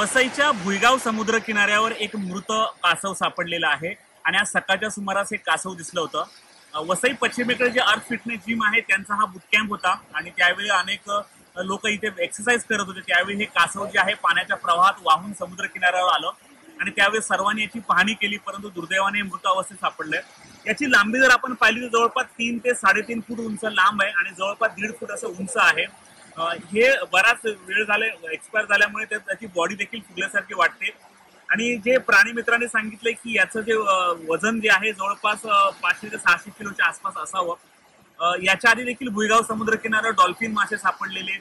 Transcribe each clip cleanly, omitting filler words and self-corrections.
वसईच्या भुईगाव समुद्र किनाऱ्यावर एक मृत कासव सापडलेला आहे आणि आज सकाळच्या सुमारास हे कासव दिसलं होतं। वसई पश्चिमेकडे जे अर्थ फिटनेस जिम आहे त्यांचा हा बूट कॅम्प होता आणि त्यावेळी अनेक लोक इथे एक्सरसाइज करत होते। त्यावेळी हे कासव जे आहे पाण्याच्या प्रवाहात वाहून समुद्र किनाऱ्यावर आलं आणि त्यावेळी सर्वांनी याची पाहणी केली, परंतु दुर्दैवाने मृत अवस्थेत सापडलंय। याची लांबी जर आपण पाहिली तर जवळपास 3 ते 3.5 फूट उंच लांब आहे आणि जवळपास 1.5 फूट असं उंच आहे। हे बराच वेळ झाले एक्सपायर झाल्यामुळे त्याची बॉडी देखील फुगल्यासारखी वाटते आणि जे प्राणी मित्रांनी सांगितलंय की याचं जे वजन जे आहे जवळपास 500 ते 600 किलोच्या आसपास असावं। याच्या आधी देखील भुईगाव समुद्र किनाऱ्यावर डॉल्फिन मासे सापडलेले,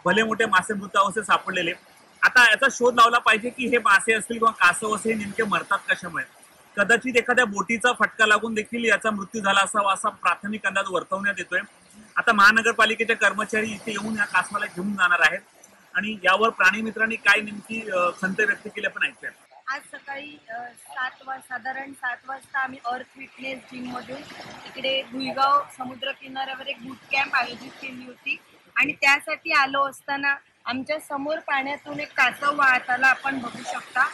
भले मोठे मासे मृत अवस्थेत सापडलेले। आता याचा शोध लावला पाहिजे की हे मासे असतील किंवा कासव असे नेमके मरतात कशामुळे। कदाचित एखाद्या बोटीचा फटका लागून देखील याचा मृत्यू झाला असावा असा प्राथमिक अंदाज वर्तवण्यात येतोय। आता महानगरपालिकेचे कर्मचारी इथे येऊन या कासवाला घेऊन जाणार आहेत आणि यावर प्राणी मित्रांनी काय नेमकी खंत व्यक्त केली पण ऐकूया। आज सकाळी साधारण 7 वाजता आम्ही अर्थ फिटनेस जिम मधून इकडे भुईगाव समुद्र किनाऱ्यावर एक बूट कॅम्प आयोजित केली होती आणि त्यासाठी आलो असताना आमच्या समोर पाण्यातून एक कासव वाहत आला, आपण बघू शकता।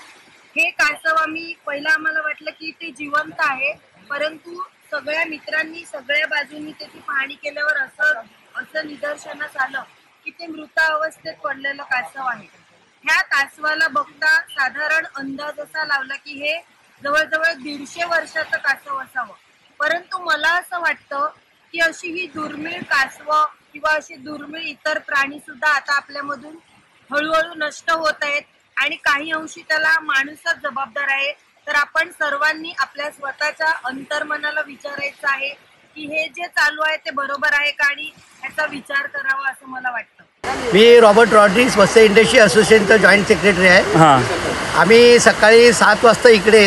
हे कासव आम्हाला वाटलं की ते जिवंत आहे, परंतु सगळ्या मित्रांनी सगळ्या बाजूंनी त्याची पाहणी केल्यावर असं निदर्शनास आलं की ते मृत अवस्थेत पडलेलं कासव आहे। ह्या कासवाला बघता साधारण अंदाज असा लावला की हे जवळजवळ 150 वर्षाचं कासव असावं, परंतु मला असं वाटतं की अशी ही दुर्मिळ कासवं किंवा अशी दुर्मिळ इतर प्राणी सुद्धा आता आपल्यामधून हळूहळू नष्ट होत आहेत आणि काही अंशी त्याला माणूसच जबाबदार आहे। तर आपण सर्वांनी आपल्या स्वतःच्या अंतर्मनाला विचारायचं आहे की हे जे चालू आहे ते बरोबर आहे का आणि याचा विचार करावा असं मला वाटतं। मी रॉबर्ट रॉड्रिग्स वसई इंडस्ट्री असोसिएशनचा जॉईंट सेक्रेटरी आहे। आम्ही सकाळी 7 वाजता इकडे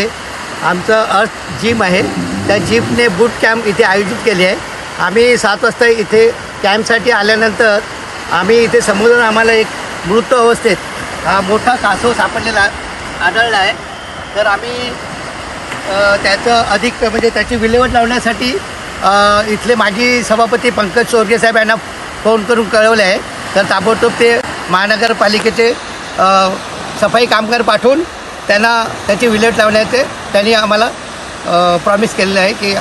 आमचं अर्थ जिम आहे त्या जिमने बूट कॅम्प इथे आयोजित केली आहे। आम्ही 7 वाजता इथे कॅम्पसाठी आल्यानंतर आम्ही इथे समोरून आम्हाला एक मृत अवस्थेत हा मोठा कासव सापडलेला आढळला आहे। तर आम्ही त्याचं अधिक म्हणजे त्याची विल्हेवाट लावण्यासाठी इथले माजी सभापती पंकज चोरगे साहेब यांना फोन करून कळवले आहे। तर ताबडतोब ते महानगरपालिकेचे सफाई कामगार पाठवून त्यांना त्याची विल्हेवाट लावण्याचे त्यांनी आम्हाला प्रॉमिस केलेलं आहे की